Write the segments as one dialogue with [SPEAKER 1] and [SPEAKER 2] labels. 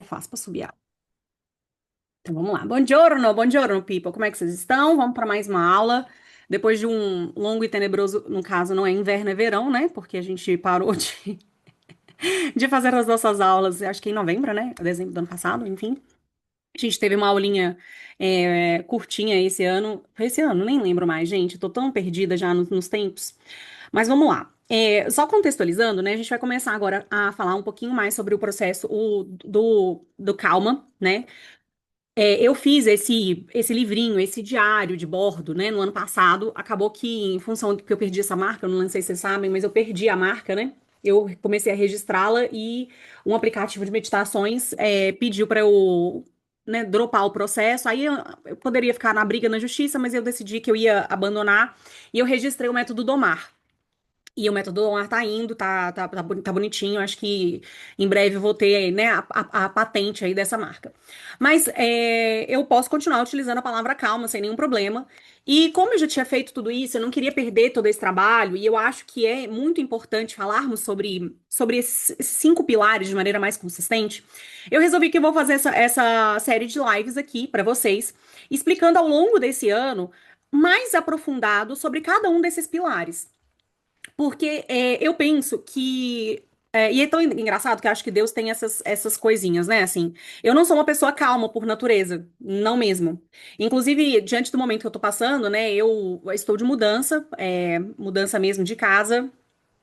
[SPEAKER 1] Faço para subir. Então vamos lá. Buongiorno, people. Como é que vocês estão? Vamos para mais uma aula. Depois de um longo e tenebroso, no caso, não é inverno, é verão, né? Porque a gente parou de fazer as nossas aulas, acho que em novembro, né? Dezembro do ano passado, enfim. A gente teve uma aulinha curtinha esse ano. Foi esse ano, nem lembro mais, gente. Tô tão perdida já nos tempos. Mas vamos lá. Só contextualizando, né? A gente vai começar agora a falar um pouquinho mais sobre o processo do Calma, né? Eu fiz esse livrinho, esse diário de bordo, né, no ano passado. Acabou que, em função de que eu perdi essa marca, eu não sei se vocês sabem, mas eu perdi a marca, né? Eu comecei a registrá-la e um aplicativo de meditações pediu para eu, né, dropar o processo. Aí eu poderia ficar na briga na justiça, mas eu decidi que eu ia abandonar e eu registrei o método Domar. E o método Omar tá indo, tá bonitinho. Acho que em breve eu vou ter, né, a patente aí dessa marca. Mas eu posso continuar utilizando a palavra calma sem nenhum problema. E como eu já tinha feito tudo isso, eu não queria perder todo esse trabalho. E eu acho que é muito importante falarmos sobre esses 5 pilares de maneira mais consistente. Eu resolvi que eu vou fazer essa série de lives aqui para vocês, explicando ao longo desse ano mais aprofundado sobre cada um desses pilares. Porque eu penso que. E é tão engraçado que eu acho que Deus tem essas coisinhas, né? Assim, eu não sou uma pessoa calma por natureza, não mesmo. Inclusive, diante do momento que eu tô passando, né? Eu estou de mudança, mudança mesmo de casa,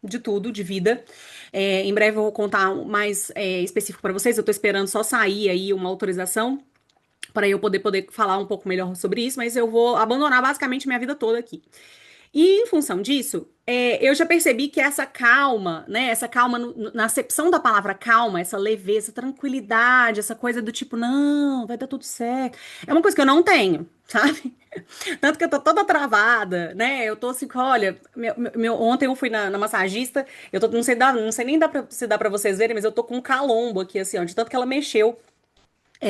[SPEAKER 1] de tudo, de vida. Em breve eu vou contar mais específico pra vocês. Eu tô esperando só sair aí uma autorização para eu poder falar um pouco melhor sobre isso, mas eu vou abandonar basicamente minha vida toda aqui. E em função disso, eu já percebi que essa calma, né? Essa calma, na acepção da palavra calma, essa leveza, tranquilidade, essa coisa do tipo, não, vai dar tudo certo. É uma coisa que eu não tenho, sabe? Tanto que eu tô toda travada, né? Eu tô assim, olha, ontem eu fui na massagista, não sei, não sei nem se dá pra vocês verem, mas eu tô com um calombo aqui, assim, ó, de tanto que ela mexeu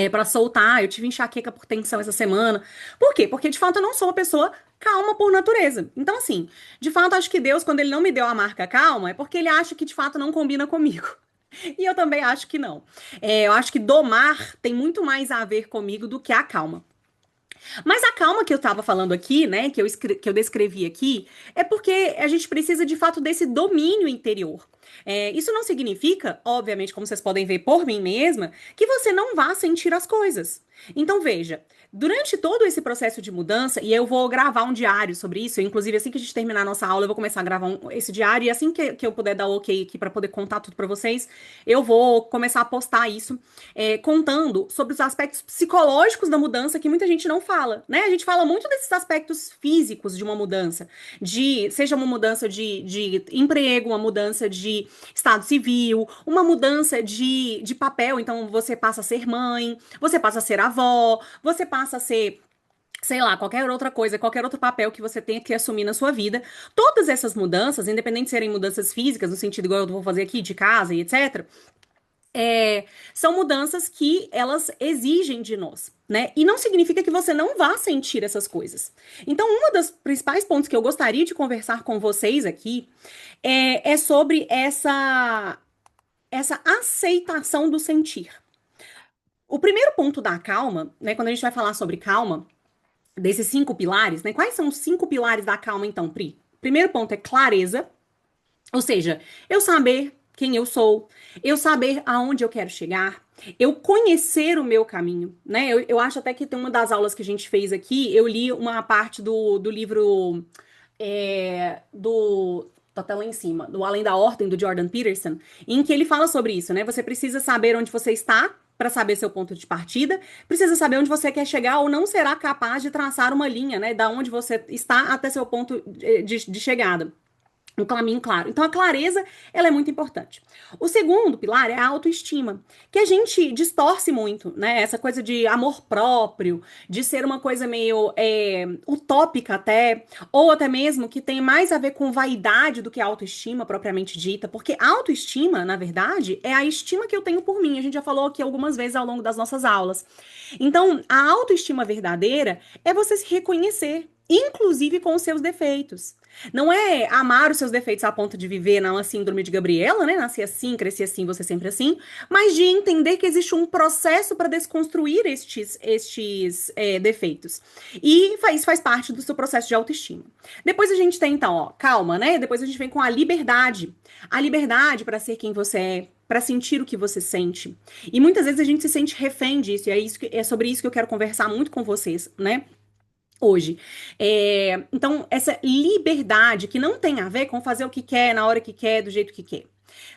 [SPEAKER 1] para soltar. Eu tive enxaqueca por tensão essa semana. Por quê? Porque de fato eu não sou uma pessoa calma por natureza. Então, assim, de fato, acho que Deus, quando ele não me deu a marca calma, é porque ele acha que de fato não combina comigo. E eu também acho que não. Eu acho que domar tem muito mais a ver comigo do que a calma. Mas a calma que eu tava falando aqui, né, que eu descrevi aqui, é porque a gente precisa de fato desse domínio interior. Isso não significa, obviamente, como vocês podem ver por mim mesma, que você não vá sentir as coisas. Então, veja, durante todo esse processo de mudança, e eu vou gravar um diário sobre isso, inclusive assim que a gente terminar a nossa aula, eu vou começar a gravar esse diário, e assim que eu puder dar o ok aqui para poder contar tudo para vocês, eu vou começar a postar isso, contando sobre os aspectos psicológicos da mudança que muita gente não fala, né? A gente fala muito desses aspectos físicos de uma mudança, seja uma mudança de emprego, uma mudança de estado civil, uma mudança de papel, então você passa a ser mãe, você passa a ser avó, você passa a ser, sei lá, qualquer outra coisa, qualquer outro papel que você tenha que assumir na sua vida. Todas essas mudanças, independente de serem mudanças físicas, no sentido igual eu vou fazer aqui, de casa e etc., são mudanças que elas exigem de nós, né? E não significa que você não vá sentir essas coisas. Então, um dos principais pontos que eu gostaria de conversar com vocês aqui é sobre essa aceitação do sentir. O primeiro ponto da calma, né? Quando a gente vai falar sobre calma, desses 5 pilares, né? Quais são os 5 pilares da calma, então, Pri? Primeiro ponto é clareza, ou seja, eu saber quem eu sou, eu saber aonde eu quero chegar, eu conhecer o meu caminho, né? Eu acho até que tem uma das aulas que a gente fez aqui, eu li uma parte do livro tá até lá em cima, do Além da Ordem, do Jordan Peterson, em que ele fala sobre isso, né? Você precisa saber onde você está para saber seu ponto de partida, precisa saber onde você quer chegar ou não será capaz de traçar uma linha, né? Da onde você está até seu ponto de chegada. Um caminho claro. Então, a clareza, ela é muito importante. O segundo pilar é a autoestima, que a gente distorce muito, né? Essa coisa de amor próprio, de ser uma coisa meio utópica até, ou até mesmo que tem mais a ver com vaidade do que autoestima propriamente dita, porque autoestima, na verdade, é a estima que eu tenho por mim. A gente já falou aqui algumas vezes ao longo das nossas aulas. Então, a autoestima verdadeira é você se reconhecer. inclusive com os seus defeitos. Não é amar os seus defeitos a ponto de viver na síndrome de Gabriela, né? Nasci assim, cresci assim, você sempre assim, mas de entender que existe um processo para desconstruir estes defeitos. E isso faz parte do seu processo de autoestima. Depois a gente tem, então, ó, calma, né? Depois a gente vem com a liberdade. A liberdade para ser quem você é, para sentir o que você sente. E muitas vezes a gente se sente refém disso, e é sobre isso que eu quero conversar muito com vocês, né? Hoje. Então, essa liberdade que não tem a ver com fazer o que quer, na hora que quer, do jeito que quer.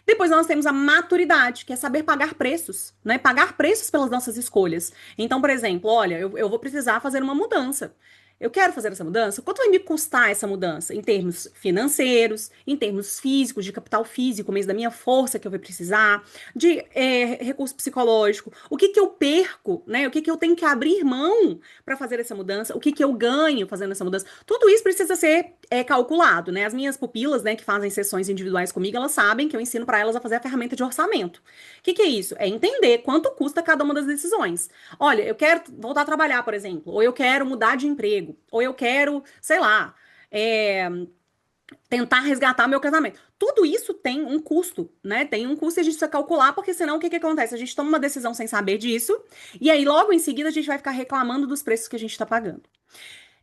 [SPEAKER 1] Depois nós temos a maturidade, que é saber pagar preços, né? Pagar preços pelas nossas escolhas. Então, por exemplo, olha, eu vou precisar fazer uma mudança. Eu quero fazer essa mudança. Quanto vai me custar essa mudança? Em termos financeiros, em termos físicos, de capital físico, mesmo da minha força que eu vou precisar, de recurso psicológico. O que que eu perco, né? O que que eu tenho que abrir mão para fazer essa mudança? O que que eu ganho fazendo essa mudança? Tudo isso precisa ser calculado, né? As minhas pupilas, né, que fazem sessões individuais comigo, elas sabem que eu ensino para elas a fazer a ferramenta de orçamento. O que que é isso? É entender quanto custa cada uma das decisões. Olha, eu quero voltar a trabalhar, por exemplo, ou eu quero mudar de emprego, ou eu quero, sei lá, é, tentar resgatar meu casamento. Tudo isso tem um custo, né? Tem um custo e a gente precisa calcular, porque senão o que que acontece? A gente toma uma decisão sem saber disso, e aí logo em seguida a gente vai ficar reclamando dos preços que a gente está pagando.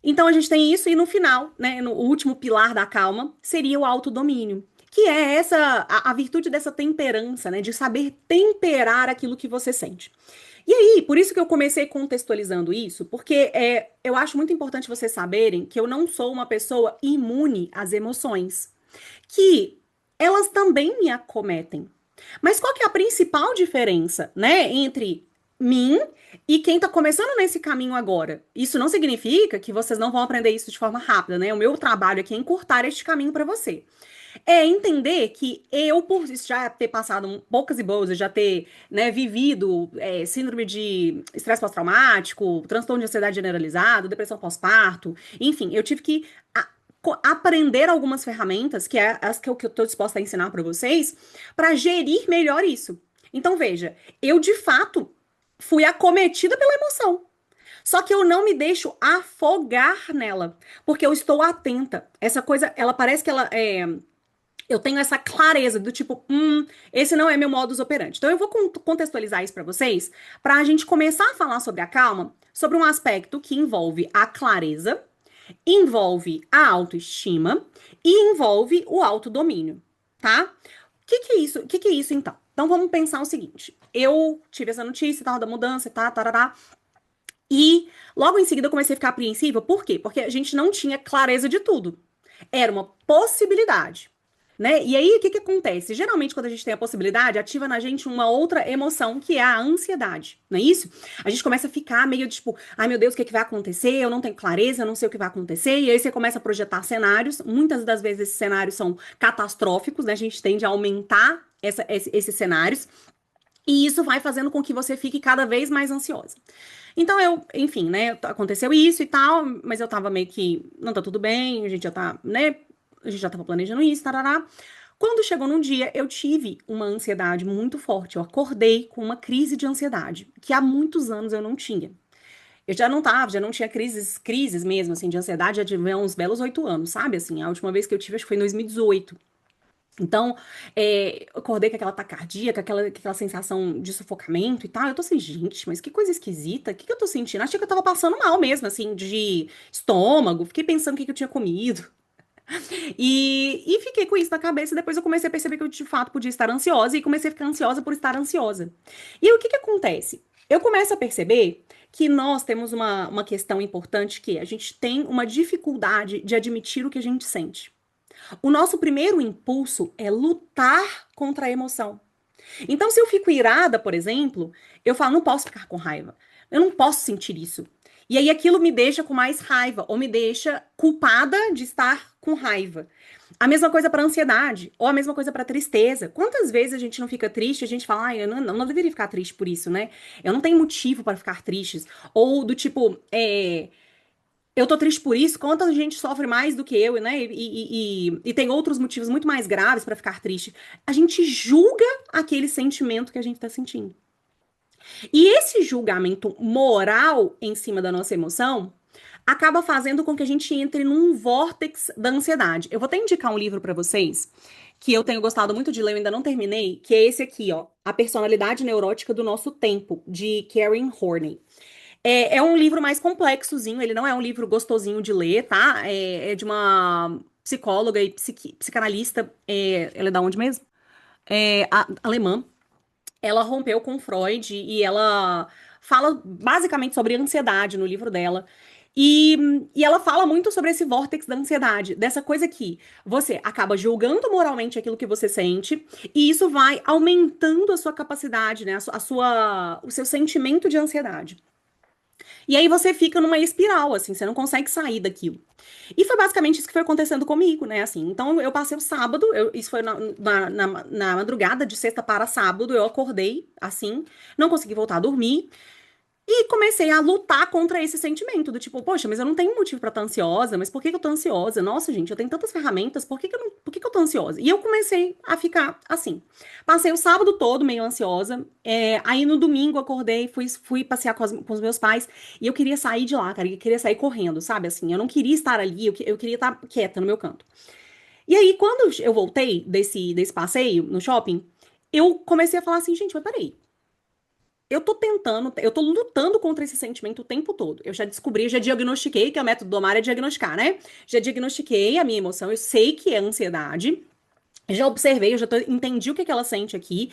[SPEAKER 1] Então a gente tem isso, e no final, né, no último pilar da calma, seria o autodomínio. Que é a virtude dessa temperança, né? De saber temperar aquilo que você sente. E aí, por isso que eu comecei contextualizando isso, porque eu acho muito importante vocês saberem que eu não sou uma pessoa imune às emoções, que elas também me acometem. Mas qual que é a principal diferença, né, entre mim e quem tá começando nesse caminho agora? Isso não significa que vocês não vão aprender isso de forma rápida, né? O meu trabalho aqui é encurtar este caminho para você. É entender que eu, por já ter passado poucas e boas, já ter, né, vivido síndrome de estresse pós-traumático, transtorno de ansiedade generalizado, depressão pós-parto, enfim, eu tive que aprender algumas ferramentas, que é as que eu tô disposta a ensinar para vocês, para gerir melhor isso. Então, veja, eu de fato fui acometida pela emoção. Só que eu não me deixo afogar nela, porque eu estou atenta. Essa coisa, ela parece que eu tenho essa clareza do tipo, esse não é meu modus operandi. Então eu vou contextualizar isso para vocês, para a gente começar a falar sobre a calma, sobre um aspecto que envolve a clareza, envolve a autoestima e envolve o autodomínio, tá? O que que é isso? O que que é isso então? Então vamos pensar o seguinte: eu tive essa notícia e tal da mudança e tal, tarará, e logo em seguida eu comecei a ficar apreensiva. Por quê? Porque a gente não tinha clareza de tudo. Era uma possibilidade, né? E aí, o que que acontece? Geralmente, quando a gente tem a possibilidade, ativa na gente uma outra emoção, que é a ansiedade, não é isso? A gente começa a ficar meio tipo, ai meu Deus, o que que vai acontecer? Eu não tenho clareza, eu não sei o que vai acontecer. E aí você começa a projetar cenários. Muitas das vezes esses cenários são catastróficos, né? A gente tende a aumentar esses cenários. E isso vai fazendo com que você fique cada vez mais ansiosa. Então enfim, né, aconteceu isso e tal, mas eu tava meio que, não, tá tudo bem, a gente já tá, né, a gente já tava planejando isso, tarará. Quando chegou num dia, eu tive uma ansiedade muito forte. Eu acordei com uma crise de ansiedade, que há muitos anos eu não tinha. Eu já não tinha crises mesmo, assim, de ansiedade, já tive uns belos 8 anos, sabe? Assim, a última vez que eu tive, acho que foi em 2018. Então, eu acordei com aquela taquicardia, com aquela sensação de sufocamento e tal. Eu tô assim, gente, mas que coisa esquisita. O que que eu tô sentindo? Achei que eu tava passando mal mesmo, assim, de estômago. Fiquei pensando o que que eu tinha comido. E fiquei com isso na cabeça. E depois eu comecei a perceber que eu, de fato, podia estar ansiosa. E comecei a ficar ansiosa por estar ansiosa. E aí, o que que acontece? Eu começo a perceber que nós temos uma questão importante, que é a gente tem uma dificuldade de admitir o que a gente sente. O nosso primeiro impulso é lutar contra a emoção. Então, se eu fico irada, por exemplo, eu falo, não posso ficar com raiva. Eu não posso sentir isso. E aí aquilo me deixa com mais raiva, ou me deixa culpada de estar com raiva. A mesma coisa para ansiedade, ou a mesma coisa para tristeza. Quantas vezes a gente não fica triste, a gente fala, eu não deveria ficar triste por isso, né? Eu não tenho motivo para ficar triste. Ou do tipo, eu tô triste por isso, quanta gente sofre mais do que eu, né? E tem outros motivos muito mais graves pra ficar triste. A gente julga aquele sentimento que a gente tá sentindo. E esse julgamento moral em cima da nossa emoção acaba fazendo com que a gente entre num vórtex da ansiedade. Eu vou até indicar um livro pra vocês que eu tenho gostado muito de ler, eu ainda não terminei, que é esse aqui, ó, A Personalidade Neurótica do Nosso Tempo, de Karen Horney. É um livro mais complexozinho, ele não é um livro gostosinho de ler, tá? É de uma psicóloga e psicanalista, ela é da onde mesmo? Alemã. Ela rompeu com Freud e ela fala basicamente sobre ansiedade no livro dela. E ela fala muito sobre esse vórtex da ansiedade, dessa coisa que você acaba julgando moralmente aquilo que você sente, e isso vai aumentando a sua capacidade, né? O seu sentimento de ansiedade. E aí você fica numa espiral, assim, você não consegue sair daquilo. E foi basicamente isso que foi acontecendo comigo, né? Assim, então eu passei o sábado, isso foi na madrugada de sexta para sábado, eu acordei assim, não consegui voltar a dormir. E comecei a lutar contra esse sentimento do tipo, poxa, mas eu não tenho motivo pra estar ansiosa, mas por que que eu tô ansiosa? Nossa, gente, eu tenho tantas ferramentas, por que que eu não, por que que eu tô ansiosa? E eu comecei a ficar assim. Passei o sábado todo meio ansiosa, aí no domingo acordei, fui passear com os meus pais, e eu queria sair de lá, cara, eu queria sair correndo, sabe, assim, eu não queria estar ali, eu queria estar quieta no meu canto. E aí, quando eu voltei desse passeio no shopping, eu comecei a falar assim, gente, mas peraí, eu tô lutando contra esse sentimento o tempo todo. Eu já descobri, já diagnostiquei, que é o método do Omar é diagnosticar, né? Já diagnostiquei a minha emoção, eu sei que é ansiedade. Já observei, entendi o que que ela sente aqui,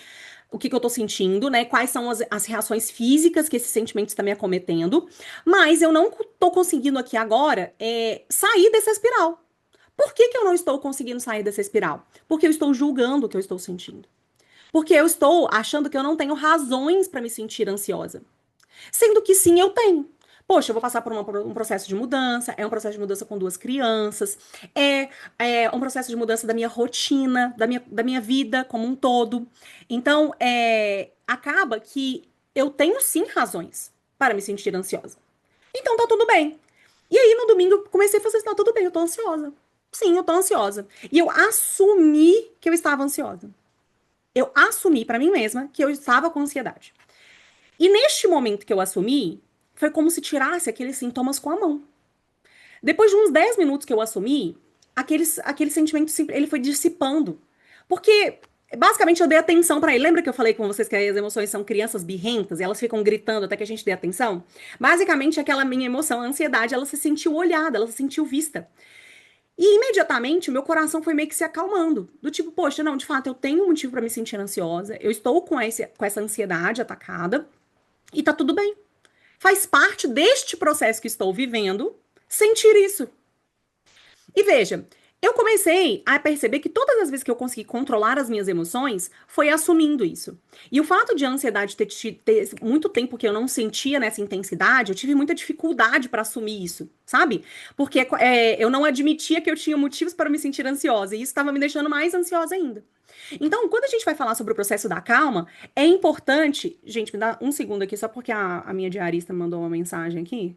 [SPEAKER 1] o que que eu tô sentindo, né? Quais são as reações físicas que esse sentimento está me acometendo. Mas eu não tô conseguindo aqui agora sair dessa espiral. Por que que eu não estou conseguindo sair dessa espiral? Porque eu estou julgando o que eu estou sentindo. Porque eu estou achando que eu não tenho razões para me sentir ansiosa. Sendo que sim, eu tenho. Poxa, eu vou passar por um processo de mudança, é um processo de mudança com duas crianças, é um processo de mudança da minha rotina, da minha vida como um todo. Então, acaba que eu tenho sim razões para me sentir ansiosa. Então tá tudo bem. E aí no domingo eu comecei a fazer assim, tá tudo bem, eu tô ansiosa. Sim, eu tô ansiosa. E eu assumi que eu estava ansiosa. Eu assumi para mim mesma que eu estava com ansiedade. E neste momento que eu assumi, foi como se tirasse aqueles sintomas com a mão. Depois de uns 10 minutos que eu assumi, aquele sentimento ele foi dissipando. Porque basicamente eu dei atenção pra ele. Lembra que eu falei com vocês que as emoções são crianças birrentas e elas ficam gritando até que a gente dê atenção? Basicamente aquela minha emoção, a ansiedade, ela se sentiu olhada, ela se sentiu vista. E imediatamente o meu coração foi meio que se acalmando. Do tipo, poxa, não, de fato, eu tenho um motivo pra me sentir ansiosa, eu estou com essa ansiedade atacada e tá tudo bem. Faz parte deste processo que estou vivendo sentir isso. E veja, eu comecei a perceber que todas as vezes que eu consegui controlar as minhas emoções, foi assumindo isso. E o fato de a ansiedade ter muito tempo que eu não sentia nessa intensidade, eu tive muita dificuldade para assumir isso, sabe? Porque eu não admitia que eu tinha motivos para me sentir ansiosa, e isso estava me deixando mais ansiosa ainda. Então, quando a gente vai falar sobre o processo da calma, é importante. Gente, me dá um segundo aqui, só porque a minha diarista me mandou uma mensagem aqui.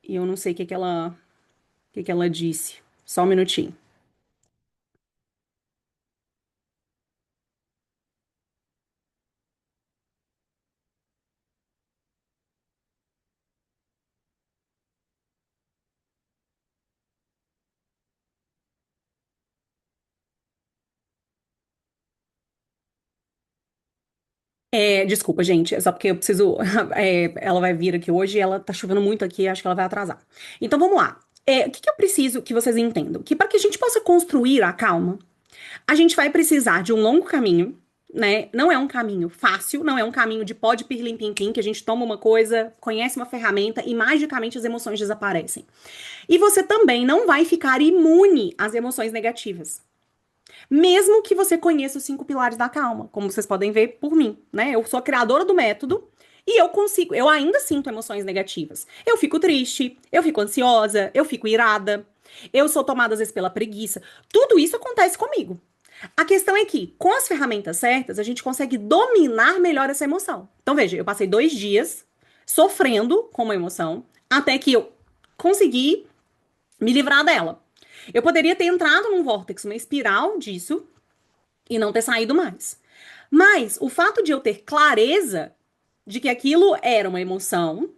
[SPEAKER 1] E eu não sei o que que ela disse. Só um minutinho. Desculpa, gente, é só porque eu preciso. Ela vai vir aqui hoje e ela tá chovendo muito aqui, acho que ela vai atrasar. Então vamos lá. O que que eu preciso que vocês entendam? Que para que a gente possa construir a calma, a gente vai precisar de um longo caminho, né? Não é um caminho fácil, não é um caminho de pode pirlim pim pim, que a gente toma uma coisa, conhece uma ferramenta e magicamente as emoções desaparecem. E você também não vai ficar imune às emoções negativas. Mesmo que você conheça os 5 pilares da calma, como vocês podem ver por mim, né? Eu sou a criadora do método e eu ainda sinto emoções negativas. Eu fico triste, eu fico ansiosa, eu fico irada, eu sou tomada às vezes pela preguiça. Tudo isso acontece comigo. A questão é que, com as ferramentas certas, a gente consegue dominar melhor essa emoção. Então, veja, eu passei 2 dias sofrendo com uma emoção, até que eu consegui me livrar dela. Eu poderia ter entrado num vórtice, uma espiral disso, e não ter saído mais. Mas o fato de eu ter clareza de que aquilo era uma emoção,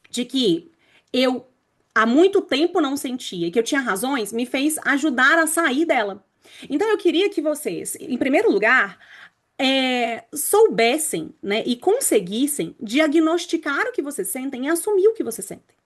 [SPEAKER 1] de que eu há muito tempo não sentia e que eu tinha razões, me fez ajudar a sair dela. Então eu queria que vocês, em primeiro lugar, soubessem, né, e conseguissem diagnosticar o que vocês sentem e assumir o que vocês sentem.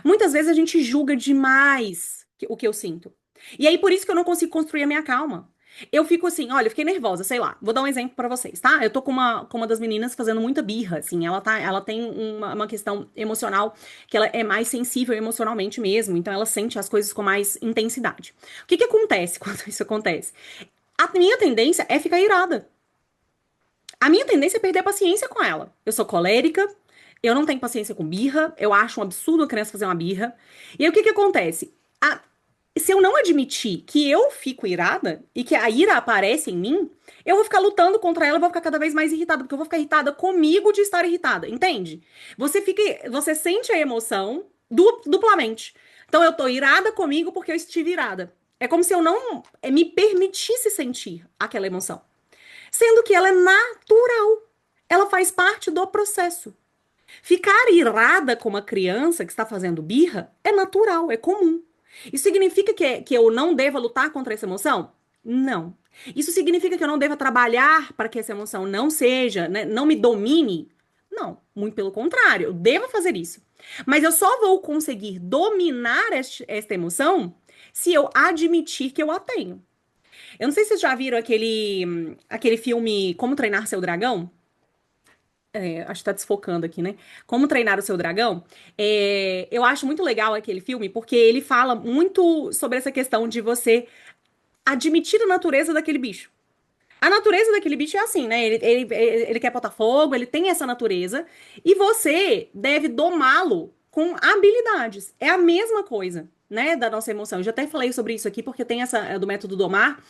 [SPEAKER 1] Muitas vezes a gente julga demais o que eu sinto. E aí, por isso que eu não consigo construir a minha calma. Eu fico assim, olha, eu fiquei nervosa, sei lá. Vou dar um exemplo pra vocês, tá? Eu tô com uma das meninas fazendo muita birra, assim. Ela tem uma questão emocional que ela é mais sensível emocionalmente mesmo. Então, ela sente as coisas com mais intensidade. O que que acontece quando isso acontece? A minha tendência é ficar irada. A minha tendência é perder a paciência com ela. Eu sou colérica, eu não tenho paciência com birra, eu acho um absurdo a criança fazer uma birra. E aí o que que acontece? Se eu não admitir que eu fico irada e que a ira aparece em mim, eu vou ficar lutando contra ela, e vou ficar cada vez mais irritada, porque eu vou ficar irritada comigo de estar irritada, entende? Você sente a emoção duplamente. Então eu tô irada comigo porque eu estive irada. É como se eu não me permitisse sentir aquela emoção. Sendo que ela é natural. Ela faz parte do processo. Ficar irada com uma criança que está fazendo birra é natural, é comum. Isso significa que eu não deva lutar contra essa emoção? Não. Isso significa que eu não deva trabalhar para que essa emoção não seja, né, não me domine? Não, muito pelo contrário, eu devo fazer isso. Mas eu só vou conseguir dominar esta emoção se eu admitir que eu a tenho. Eu não sei se vocês já viram aquele filme Como Treinar Seu Dragão. Acho que tá desfocando aqui, né? Como Treinar o Seu Dragão. Eu acho muito legal aquele filme porque ele fala muito sobre essa questão de você admitir a natureza daquele bicho. A natureza daquele bicho é assim, né? Ele quer botar fogo, ele tem essa natureza, e você deve domá-lo com habilidades. É a mesma coisa, né? Da nossa emoção. Eu já até falei sobre isso aqui, porque tem essa do método Domar,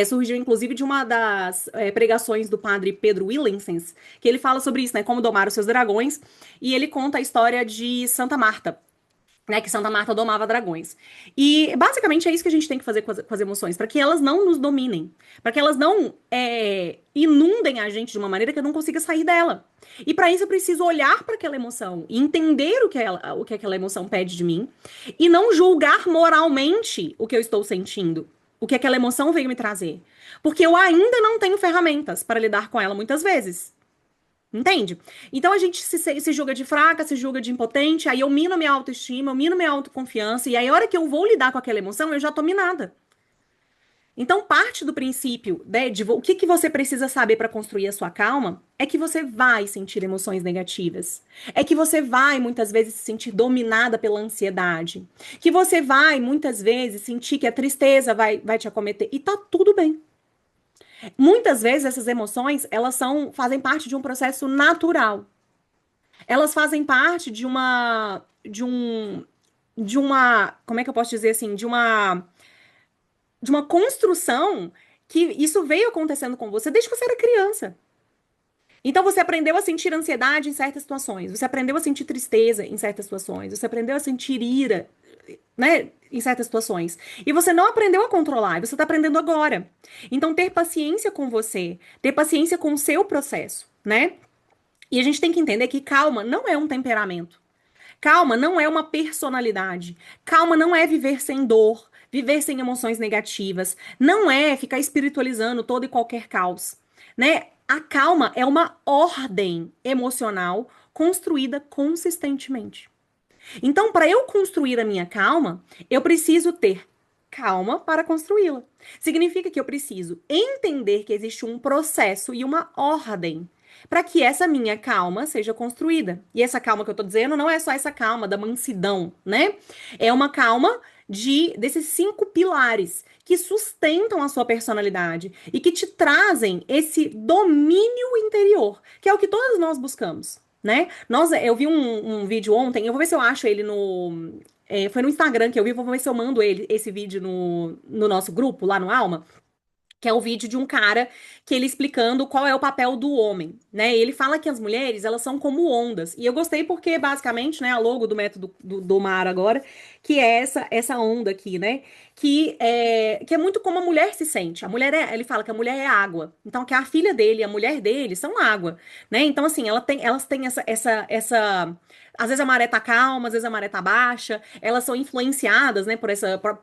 [SPEAKER 1] surgiu inclusive de uma das pregações do padre Pedro Willensens, que ele fala sobre isso, né? Como domar os seus dragões, e ele conta a história de Santa Marta, né, que Santa Marta domava dragões. E basicamente é isso que a gente tem que fazer com as emoções, para que elas não nos dominem, para que elas não inundem a gente de uma maneira que eu não consiga sair dela. E para isso eu preciso olhar para aquela emoção e entender o que aquela emoção pede de mim e não julgar moralmente o que eu estou sentindo, o que aquela emoção veio me trazer, porque eu ainda não tenho ferramentas para lidar com ela muitas vezes. Entende? Então a gente se julga de fraca, se julga de impotente, aí eu mino minha autoestima, eu mino minha autoconfiança, e aí a hora que eu vou lidar com aquela emoção, eu já tô minada. Então, parte do princípio, né, de o que que você precisa saber para construir a sua calma é que você vai sentir emoções negativas. É que você vai, muitas vezes, se sentir dominada pela ansiedade. Que você vai, muitas vezes, sentir que a tristeza vai te acometer. E tá tudo bem. Muitas vezes essas emoções, fazem parte de um processo natural. Elas fazem parte de uma, como é que eu posso dizer assim, de uma construção que isso veio acontecendo com você desde que você era criança. Então você aprendeu a sentir ansiedade em certas situações, você aprendeu a sentir tristeza em certas situações, você aprendeu a sentir ira, né, em certas situações. E você não aprendeu a controlar, e você está aprendendo agora. Então ter paciência com você, ter paciência com o seu processo, né? E a gente tem que entender que calma não é um temperamento. Calma não é uma personalidade. Calma não é viver sem dor, viver sem emoções negativas. Não é ficar espiritualizando todo e qualquer caos, né? A calma é uma ordem emocional construída consistentemente. Então, para eu construir a minha calma, eu preciso ter calma para construí-la. Significa que eu preciso entender que existe um processo e uma ordem para que essa minha calma seja construída. E essa calma que eu tô dizendo não é só essa calma da mansidão, né? É uma calma desses 5 pilares que sustentam a sua personalidade e que te trazem esse domínio interior, que é o que todos nós buscamos, né? Eu vi um vídeo ontem, eu vou ver se eu acho ele foi no Instagram que eu vi, vou ver se eu mando esse vídeo no nosso grupo, lá no Alma, que é o vídeo de um cara que ele explicando qual é o papel do homem, né? Ele fala que as mulheres, elas são como ondas. E eu gostei porque, basicamente, né, a logo do método do mar agora, que é essa onda aqui, né? Que é muito como a mulher se sente. Ele fala que a mulher é água. Então, que a filha dele e a mulher dele são água, né? Então, assim, elas têm essa Às vezes a maré tá calma, às vezes a maré tá baixa. Elas são influenciadas, né,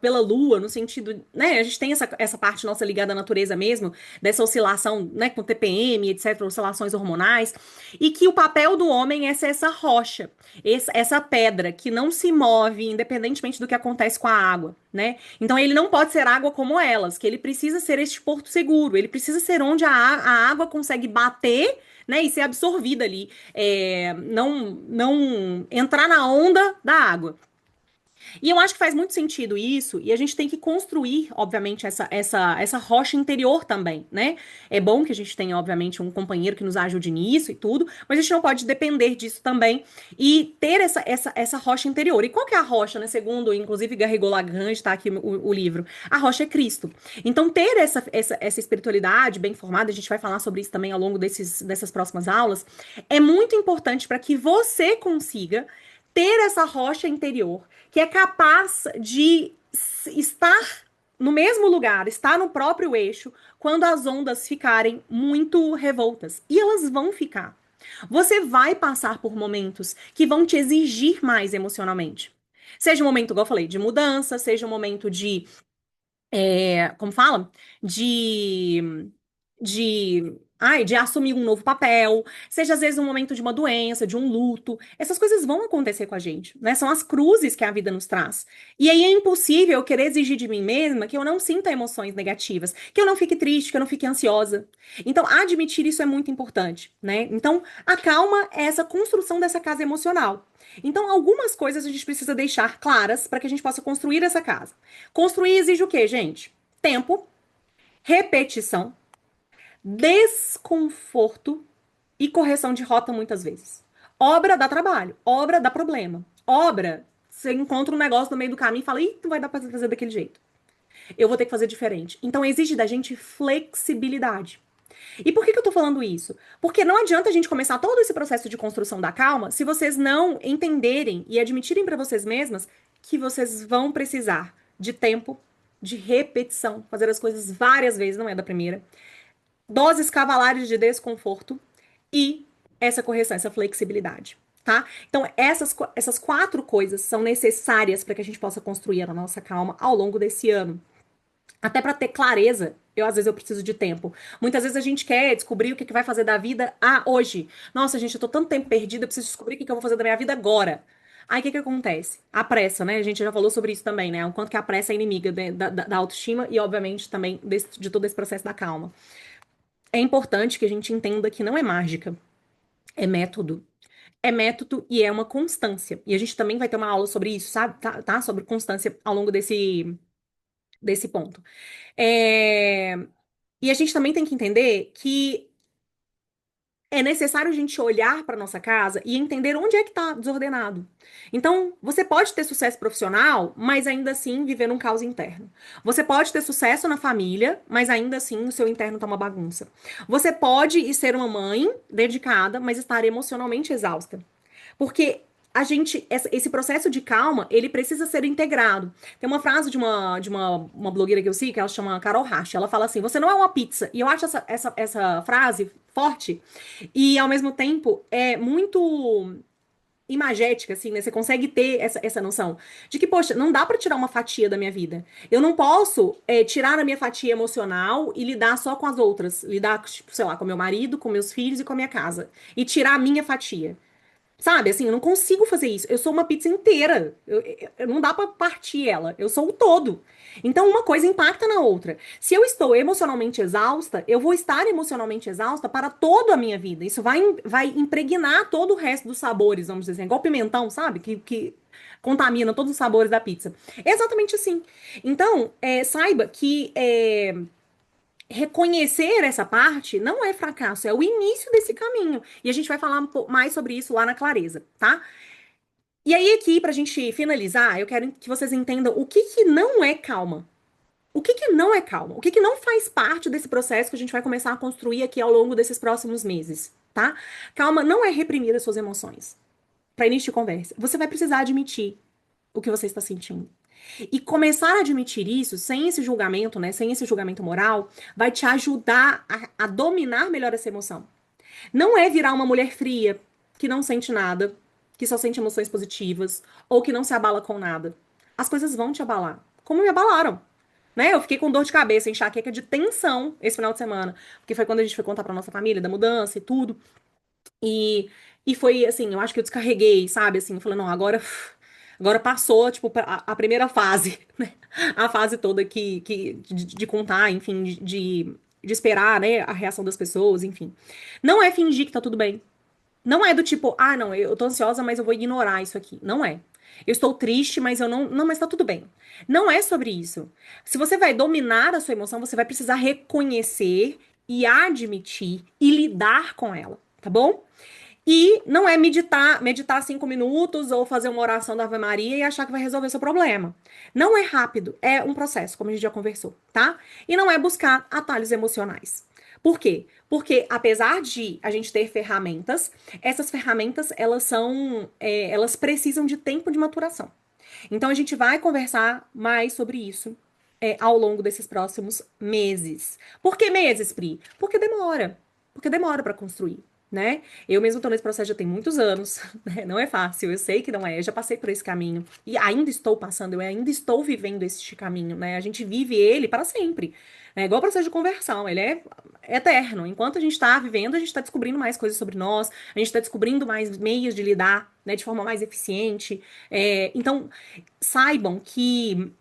[SPEAKER 1] pela lua, no sentido, né, a gente tem essa parte nossa ligada à natureza mesmo, dessa oscilação, né, com TPM, etc., oscilações hormonais, e que o papel do homem é ser essa rocha, essa pedra que não se move independentemente do que acontece com a água, né? Então ele não pode ser água como elas, que ele precisa ser este porto seguro, ele precisa ser onde a água consegue bater, né, e ser absorvida ali, não entrar na onda da água. E eu acho que faz muito sentido isso, e a gente tem que construir, obviamente, essa rocha interior também, né? É bom que a gente tenha, obviamente, um companheiro que nos ajude nisso e tudo, mas a gente não pode depender disso também e ter essa rocha interior. E qual que é a rocha, né? Segundo, inclusive, Garrigou Lagrange, tá aqui o livro. A rocha é Cristo. Então, ter essa espiritualidade bem formada, a gente vai falar sobre isso também ao longo dessas próximas aulas, é muito importante para que você consiga ter essa rocha interior que é capaz de estar no mesmo lugar, estar no próprio eixo, quando as ondas ficarem muito revoltas. E elas vão ficar. Você vai passar por momentos que vão te exigir mais emocionalmente. Seja um momento, igual eu falei, de mudança, seja um momento de como fala? De, de assumir um novo papel, seja às vezes um momento de uma doença, de um luto. Essas coisas vão acontecer com a gente, né? São as cruzes que a vida nos traz. E aí é impossível eu querer exigir de mim mesma que eu não sinta emoções negativas, que eu não fique triste, que eu não fique ansiosa. Então, admitir isso é muito importante, né? Então, a calma é essa construção dessa casa emocional. Então, algumas coisas a gente precisa deixar claras para que a gente possa construir essa casa. Construir exige o quê, gente? Tempo, repetição, desconforto e correção de rota muitas vezes. Obra dá trabalho, obra dá problema. Obra, você encontra um negócio no meio do caminho e fala, ih, não vai dar pra fazer daquele jeito. Eu vou ter que fazer diferente. Então exige da gente flexibilidade. E por que eu tô falando isso? Porque não adianta a gente começar todo esse processo de construção da calma se vocês não entenderem e admitirem para vocês mesmas que vocês vão precisar de tempo, de repetição, fazer as coisas várias vezes, não é da primeira, doses cavalares de desconforto e essa correção, essa flexibilidade. Tá? Então, essas quatro coisas são necessárias para que a gente possa construir a nossa calma ao longo desse ano. Até para ter clareza, às vezes eu preciso de tempo. Muitas vezes a gente quer descobrir o que vai fazer da vida hoje. Nossa, gente, eu tô tanto tempo perdida, eu preciso descobrir o que eu vou fazer da minha vida agora. Aí o que acontece? A pressa, né? A gente já falou sobre isso também, né? O quanto que a pressa é inimiga da autoestima e, obviamente, também de todo esse processo da calma. É importante que a gente entenda que não é mágica, é método. É método e é uma constância. E a gente também vai ter uma aula sobre isso, sabe? Tá? Sobre constância ao longo desse ponto. É, E a gente também tem que entender que é necessário a gente olhar para nossa casa e entender onde é que está desordenado. Então, você pode ter sucesso profissional, mas ainda assim viver num caos interno. Você pode ter sucesso na família, mas ainda assim o seu interno tá uma bagunça. Você pode ser uma mãe dedicada, mas estar emocionalmente exausta. Porque esse processo de calma, ele precisa ser integrado. Tem uma frase de uma blogueira que eu sigo, que ela chama Carol Rache. Ela fala assim: você não é uma pizza. E eu acho essa frase forte e, ao mesmo tempo, é muito imagética, assim, né? Você consegue ter essa noção de que, poxa, não dá pra tirar uma fatia da minha vida. Eu não posso tirar a minha fatia emocional e lidar só com as outras. Lidar, tipo, sei lá, com meu marido, com meus filhos e com a minha casa. E tirar a minha fatia. Sabe, assim, eu não consigo fazer isso. Eu sou uma pizza inteira. Não dá pra partir ela. Eu sou o todo. Então, uma coisa impacta na outra. Se eu estou emocionalmente exausta, eu vou estar emocionalmente exausta para toda a minha vida. Isso vai impregnar todo o resto dos sabores, vamos dizer assim. Igual pimentão, sabe? Que contamina todos os sabores da pizza. É exatamente assim. Então, saiba que reconhecer essa parte não é fracasso, é o início desse caminho. E a gente vai falar mais sobre isso lá na clareza, tá? E aí, aqui, pra gente finalizar, eu quero que vocês entendam o que que não é calma. O que que não é calma? O que que não faz parte desse processo que a gente vai começar a construir aqui ao longo desses próximos meses, tá? Calma não é reprimir as suas emoções. Para início de conversa, você vai precisar admitir o que você está sentindo. E começar a admitir isso, sem esse julgamento, né? Sem esse julgamento moral, vai te ajudar a dominar melhor essa emoção. Não é virar uma mulher fria, que não sente nada. que só sente emoções positivas ou que não se abala com nada. As coisas vão te abalar, como me abalaram. Né? Eu fiquei com dor de cabeça, enxaqueca de tensão esse final de semana, porque foi quando a gente foi contar pra nossa família da mudança e tudo. E, e foi assim, eu acho que eu descarreguei, sabe? Assim, eu falei, não, agora passou, tipo, a primeira fase, né? A fase toda de contar, enfim, de esperar, né, a reação das pessoas, enfim. Não é fingir que tá tudo bem. Não é do tipo, ah, não, eu tô ansiosa, mas eu vou ignorar isso aqui. Não é. Eu estou triste, mas eu não. Não, mas tá tudo bem. Não é sobre isso. Se você vai dominar a sua emoção, você vai precisar reconhecer e admitir e lidar com ela, tá bom? E não é meditar 5 minutos ou fazer uma oração da Ave Maria e achar que vai resolver seu problema. Não é rápido, é um processo, como a gente já conversou, tá? E não é buscar atalhos emocionais. Por quê? Porque apesar de a gente ter ferramentas, essas ferramentas elas precisam de tempo de maturação. Então a gente vai conversar mais sobre isso ao longo desses próximos meses. Por que meses, Pri? Porque demora. Porque demora para construir, né? Eu mesmo tô nesse processo já tem muitos anos, né? Não é fácil, eu sei que não é. Eu já passei por esse caminho e ainda estou passando, eu ainda estou vivendo esse caminho, né? A gente vive ele para sempre. É igual o processo de conversão, ele é eterno. Enquanto a gente está vivendo, a gente está descobrindo mais coisas sobre nós, a gente está descobrindo mais meios de lidar, né, de forma mais eficiente. Então, saibam que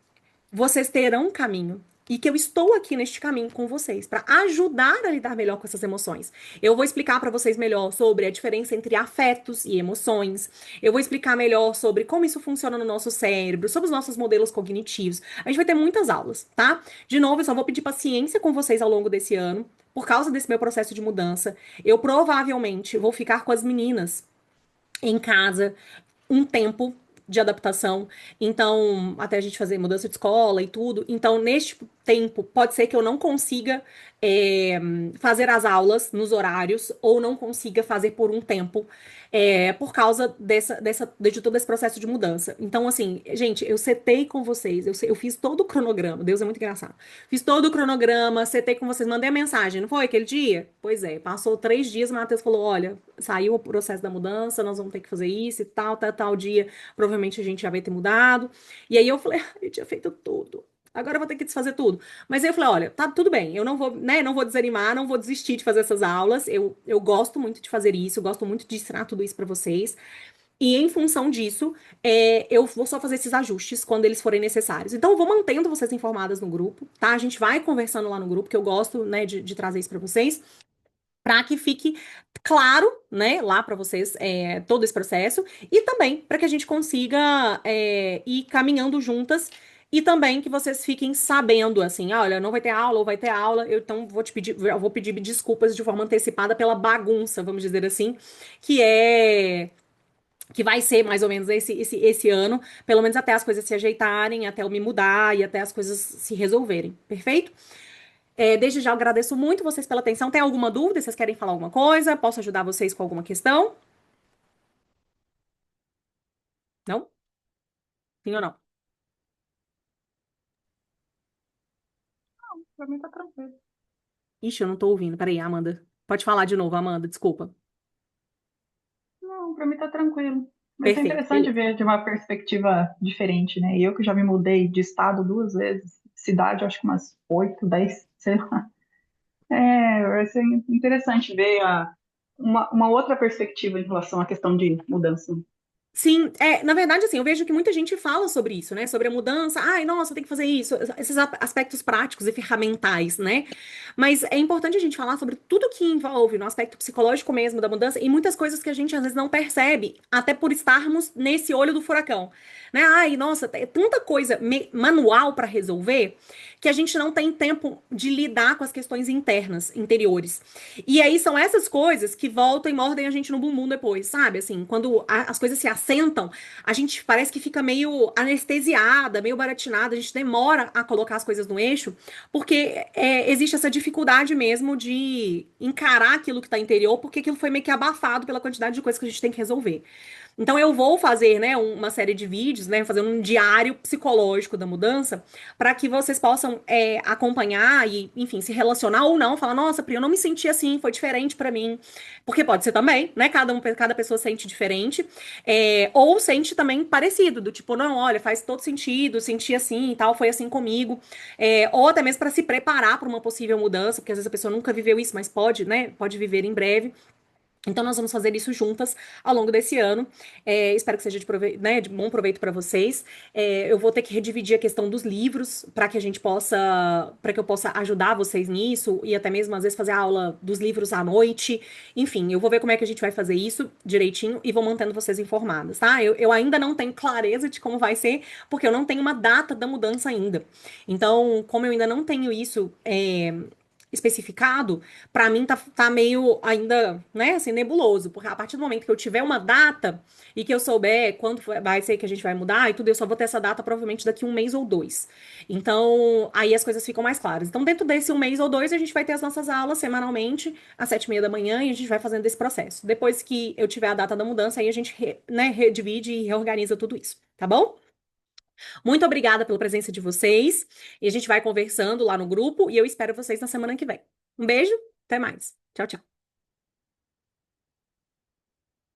[SPEAKER 1] vocês terão um caminho e que eu estou aqui neste caminho com vocês para ajudar a lidar melhor com essas emoções. Eu vou explicar para vocês melhor sobre a diferença entre afetos e emoções. Eu vou explicar melhor sobre como isso funciona no nosso cérebro, sobre os nossos modelos cognitivos. A gente vai ter muitas aulas, tá? De novo, eu só vou pedir paciência com vocês ao longo desse ano, por causa desse meu processo de mudança. Eu provavelmente vou ficar com as meninas em casa um tempo de adaptação. Então, até a gente fazer mudança de escola e tudo. Então, neste tempo, pode ser que eu não consiga é, fazer as aulas nos horários ou não consiga fazer por um tempo. Por causa de todo esse processo de mudança. Então, assim, gente, eu setei com vocês, eu fiz todo o cronograma, Deus é muito engraçado. Fiz todo o cronograma, setei com vocês, mandei a mensagem, não foi aquele dia? Pois é, passou 3 dias, o Matheus falou: olha, saiu o processo da mudança, nós vamos ter que fazer isso e tal dia, provavelmente a gente já vai ter mudado. E aí eu falei: eu tinha feito tudo. Agora eu vou ter que desfazer tudo. Mas aí eu falei: olha, tá tudo bem, eu não vou, né, não vou desanimar, não vou desistir de fazer essas aulas. Eu gosto muito de fazer isso, eu gosto muito de ensinar tudo isso pra vocês. E em função disso, eu vou só fazer esses ajustes quando eles forem necessários. Então, eu vou mantendo vocês informadas no grupo, tá? A gente vai conversando lá no grupo, que eu gosto, né, de trazer isso pra vocês, para que fique claro, né, lá para vocês todo esse processo e também para que a gente consiga ir caminhando juntas e também que vocês fiquem sabendo assim, ah, olha, não vai ter aula ou vai ter aula, então eu vou pedir desculpas de forma antecipada pela bagunça, vamos dizer assim, que é que vai ser mais ou menos esse ano, pelo menos até as coisas se ajeitarem, até eu me mudar e até as coisas se resolverem, perfeito? Desde já eu agradeço muito vocês pela atenção. Tem alguma dúvida? Vocês querem falar alguma coisa? Posso ajudar vocês com alguma questão? Não? Sim ou não?
[SPEAKER 2] Pra mim tá tranquilo.
[SPEAKER 1] Ixi, eu não tô ouvindo. Peraí, Amanda. Pode falar de novo, Amanda, desculpa.
[SPEAKER 2] Não, pra mim tá tranquilo. Mas é
[SPEAKER 1] Perfeito,
[SPEAKER 2] interessante
[SPEAKER 1] beleza.
[SPEAKER 2] ver de uma perspectiva diferente, né? Eu que já me mudei de estado 2 vezes, cidade, acho que umas 8, 10, sei lá. Vai ser interessante ver uma outra perspectiva em relação à questão de mudança.
[SPEAKER 1] Sim, na verdade, assim, eu vejo que muita gente fala sobre isso, né? Sobre a mudança. Ai, nossa, tem que fazer isso. Esses aspectos práticos e ferramentais, né? Mas é importante a gente falar sobre tudo que envolve no aspecto psicológico mesmo da mudança e muitas coisas que a gente às vezes não percebe, até por estarmos nesse olho do furacão, né? Ai, nossa, é tanta coisa manual para resolver que a gente não tem tempo de lidar com as questões internas, interiores. E aí são essas coisas que voltam e mordem a gente no bumbum depois, sabe? Assim, quando as coisas se sentam, a gente parece que fica meio anestesiada, meio baratinada, a gente demora a colocar as coisas no eixo, porque existe essa dificuldade mesmo de encarar aquilo que está interior, porque aquilo foi meio que abafado pela quantidade de coisas que a gente tem que resolver. Então eu vou fazer, né, uma série de vídeos, né, fazendo um diário psicológico da mudança, para que vocês possam acompanhar e, enfim, se relacionar ou não, falar, nossa, Pri, eu não me senti assim, foi diferente para mim, porque pode ser também, né, cada pessoa sente diferente, ou sente também parecido, do tipo, não, olha, faz todo sentido, senti assim e tal, foi assim comigo, ou até mesmo para se preparar para uma possível mudança, porque às vezes a pessoa nunca viveu isso, mas pode, né, pode viver em breve. Então, nós vamos fazer isso juntas ao longo desse ano. Espero que seja né, de bom proveito para vocês. Eu vou ter que redividir a questão dos livros para que a gente possa, para que eu possa ajudar vocês nisso e até mesmo às vezes fazer a aula dos livros à noite. Enfim, eu vou ver como é que a gente vai fazer isso direitinho e vou mantendo vocês informados, tá? Eu ainda não tenho clareza de como vai ser, porque eu não tenho uma data da mudança ainda. Então, como eu ainda não tenho isso especificado, pra mim tá meio ainda, né, assim, nebuloso, porque a partir do momento que eu tiver uma data e que eu souber quando vai ser que a gente vai mudar e tudo, eu só vou ter essa data provavelmente daqui um mês ou dois. Então, aí as coisas ficam mais claras. Então, dentro desse um mês ou dois, a gente vai ter as nossas aulas semanalmente, às 7:30 da manhã, e a gente vai fazendo esse processo. Depois que eu tiver a data da mudança, aí a gente, né, redivide e reorganiza tudo isso, tá bom? Muito obrigada pela presença de vocês. E a gente vai conversando lá no grupo e eu espero vocês na semana que vem. Um beijo, até mais. Tchau, tchau.